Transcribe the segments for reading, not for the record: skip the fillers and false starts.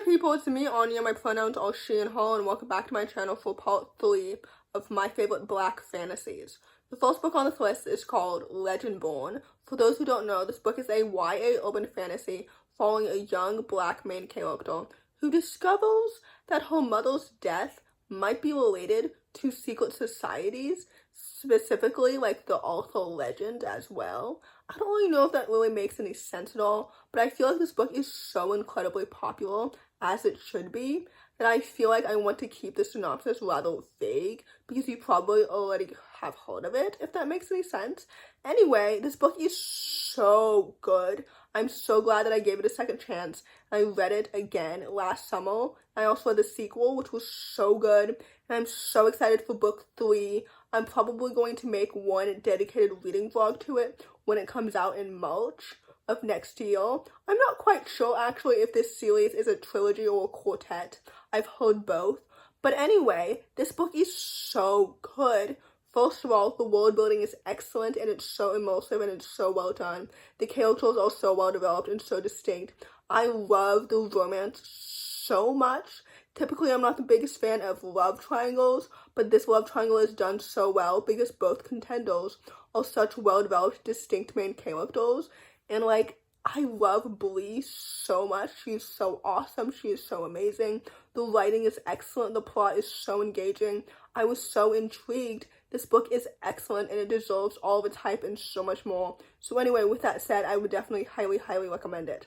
people, it's me, Anja. My pronouns are she and her, and welcome back to my channel for part 3 of my favorite Black fantasies. The first book on this list is called Legendborn. For those who don't know, this book is a YA urban fantasy following a young Black main character who discovers that her mother's death might be related to secret societies, specifically like the Arthur legend as well. I don't really know if that really makes any sense at all, but I feel like this book is so incredibly popular, as it should be, that I feel like I want to keep the synopsis rather vague, because you probably already have heard of it, if that makes any sense. Anyway, this book is so good. I'm so glad that I gave it a second chance. I read it again last summer. I also read the sequel, which was so good, and I'm so excited for book 3. I'm probably going to make one dedicated reading vlog to it when it comes out in March of next year. I'm not quite sure actually if this series is a trilogy or a quartet. I've heard both. But anyway, this book is so good. First of all, the world building is excellent, and it's so immersive, and it's so well done. The characters are so well developed and so distinct. I love the romance so much. Typically, I'm not the biggest fan of love triangles, but this love triangle is done so well because both contenders are such well-developed, distinct main characters. And, like, I love Blee so much. She's so awesome. She is so amazing. The writing is excellent. The plot is so engaging. I was so intrigued. This book is excellent, and it deserves all of its hype and so much more. So anyway, with that said, I would definitely highly recommend it.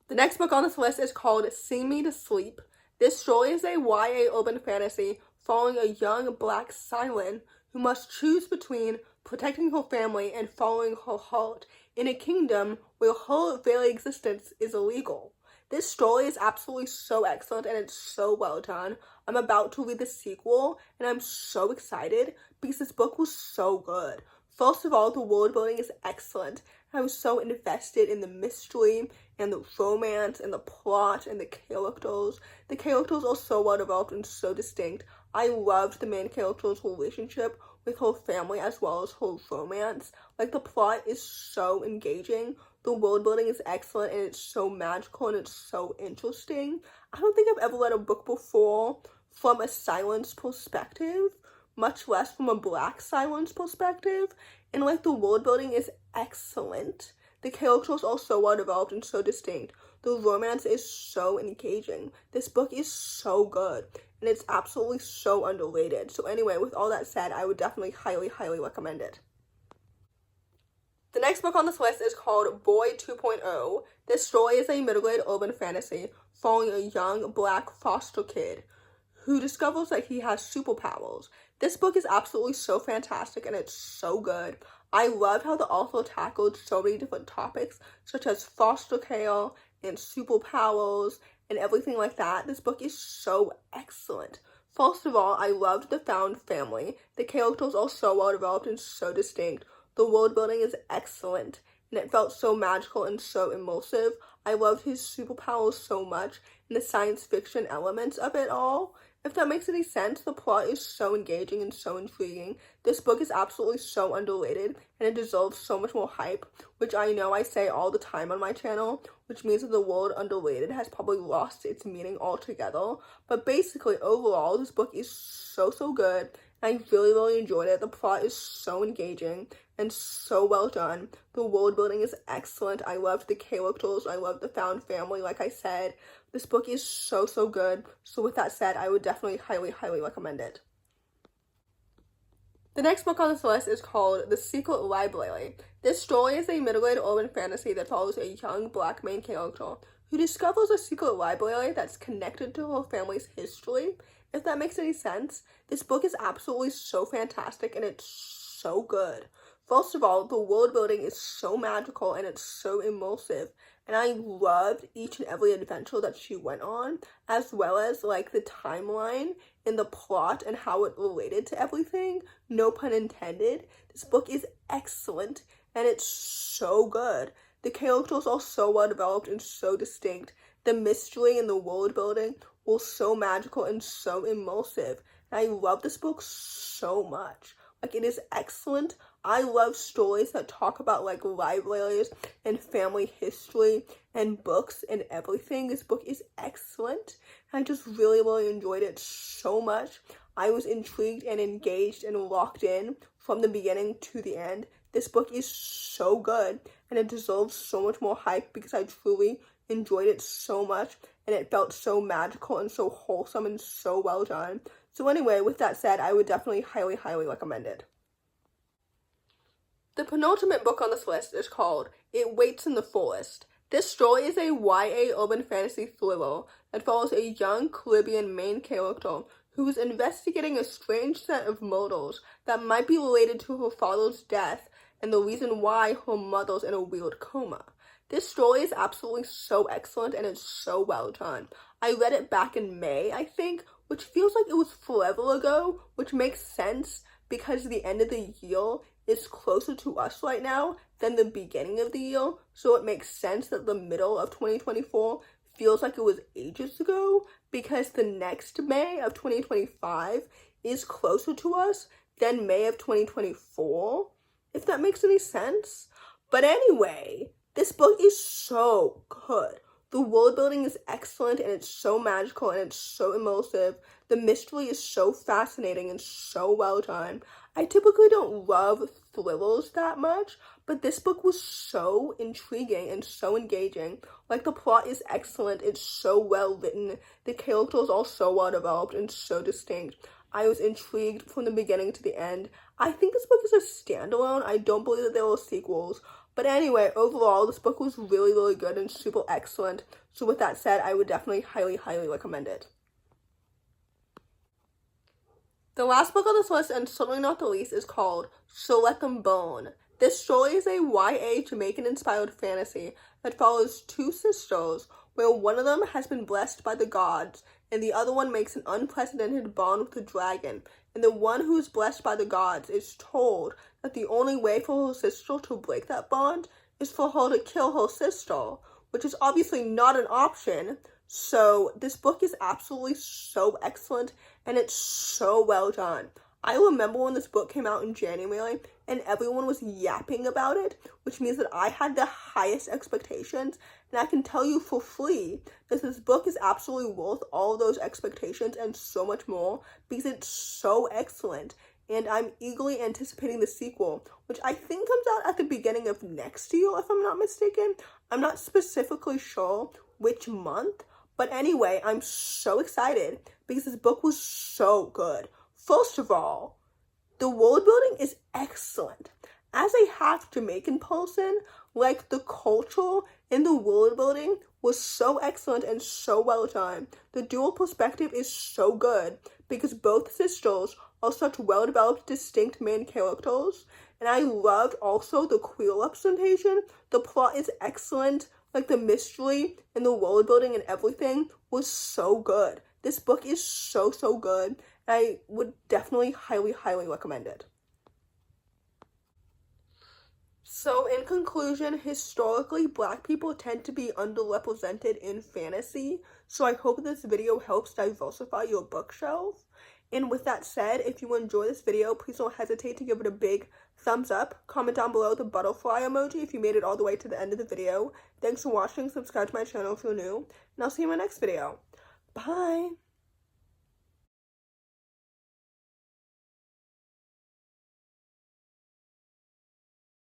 The next book on this list is called Sing Me to Sleep. This story is a YA urban fantasy following a young Black Siren who must choose between protecting her family and following her heart in a kingdom where her very existence is illegal. This story is absolutely so excellent, and it's so well done. I'm about to read the sequel, and I'm so excited because this book was so good. First of all, the world building is excellent. I was so invested in the mystery and the romance and the plot and the characters. The characters are so well developed and so distinct. I loved the main character's relationship with her family as well as her romance. Like, the plot is so engaging. The world building is excellent, and it's so magical, and it's so interesting. I don't think I've ever read a book before from a silence perspective, much less from a Black silence perspective. And, like, the world building is excellent. The characters are so well developed and so distinct. The romance is so engaging. This book is so good, and it's absolutely so underrated. So anyway, with all that said, I would definitely highly recommend it. The next book on this list is called Boy 2.0. This story is a middle-grade urban fantasy following a young Black foster kid who discovers that he has superpowers. This book is absolutely so fantastic, and it's so good. I love how the author tackled so many different topics, such as foster care and superpowers and everything like that. This book is so excellent. First of all, I loved the found family. The characters are so well developed and so distinct. The world building is excellent, and it felt so magical and so immersive. I loved his superpowers so much, and the science fiction elements of it all. If that makes any sense, the plot is so engaging and so intriguing. This book is absolutely so underrated, and it deserves so much more hype, which I know I say all the time on my channel, which means that the word underrated has probably lost its meaning altogether. But basically, overall, this book is so good. I really enjoyed it. The plot is so engaging and so well done. The world building is excellent. I loved the characters. I loved the found family, like I said. This book is so good. So with that said, I would definitely highly recommend it. The next book on this list is called The Secret Library. This story is a middle-grade urban fantasy that follows a young Black main character who discovers a secret library that's connected to her family's history. If that makes any sense, this book is absolutely so fantastic, and it's so good. First of all, the world building is so magical, and it's so immersive, and I loved each and every adventure that she went on, as well as, like, the timeline and the plot and how it related to everything. No pun intended. This book is excellent, and it's so good. The characters are so well developed and so distinct. The mystery and the world building were so magical and so immersive. And I love this book so much. Like, it is excellent. I love stories that talk about, like, libraries and family history and books and everything. This book is excellent. I just really, really enjoyed it so much. I was intrigued and engaged and locked in from the beginning to the end. This book is so good, and it deserves so much more hype because I truly enjoyed it so much, and it felt so magical and so wholesome and so well done. So anyway, with that said, I would definitely highly, highly recommend it. The penultimate book on this list is called It Waits in the Forest. This story is a YA urban fantasy thriller that follows a young Caribbean main character who is investigating a strange set of murders that might be related to her father's death and the reason why her mother's in a weird coma. This story is absolutely so excellent and it's so well done. I read it back in May, I think, which feels like it was forever ago, which makes sense because the end of the year is closer to us right now than the beginning of the year, so it makes sense that the middle of 2024 feels like it was ages ago because the next May of 2025 is closer to us than May of 2024, if that makes any sense. But anyway, this book is so good. The world building is excellent and it's so magical and it's so immersive. The mystery is so fascinating and so well done. I typically don't love thrillers that much, but this book was so intriguing and so engaging. Like, the plot is excellent, it's so well written, the characters are so well developed and so distinct. I was intrigued from the beginning to the end. I think this book is a standalone. I don't believe that there were sequels. But anyway, overall, this book was really, really good and super excellent. So with that said, I would definitely highly, highly recommend it. The last book on this list, and certainly not the least, is called So Let Them Burn. This story is a YA Jamaican-inspired fantasy that follows two sisters, where one of them has been blessed by the gods, and the other one makes an unprecedented bond with a dragon. And the one who is blessed by the gods is told that the only way for her sister to break that bond is for her to kill her sister, which is obviously not an option. So this book is absolutely so excellent and it's so well done. I remember when this book came out in January and everyone was yapping about it, which means that I had the highest expectations, and I can tell you for free that this book is absolutely worth all of those expectations and so much more because it's so excellent. And I'm eagerly anticipating the sequel, which I think comes out at the beginning of next year, if I'm not mistaken. I'm not specifically sure which month, but anyway, I'm so excited because this book was so good. First of all, the world building is excellent. As a half Jamaican person, like, the culture in the world building was so excellent and so well done. The dual perspective is so good because both sisters are such well-developed, distinct main characters. And I loved also the queer representation. The plot is excellent. Like, the mystery and the world building and everything was so good. This book is so, so good. And I would definitely highly, highly recommend it. So in conclusion, historically, Black people tend to be underrepresented in fantasy. So I hope this video helps diversify your bookshelf. And with that said, if you enjoy this video, please don't hesitate to give it a big thumbs up. Comment down below the butterfly emoji if you made it all the way to the end of the video. Thanks for watching. Subscribe to my channel if you're new. And I'll see you in my next video. Bye!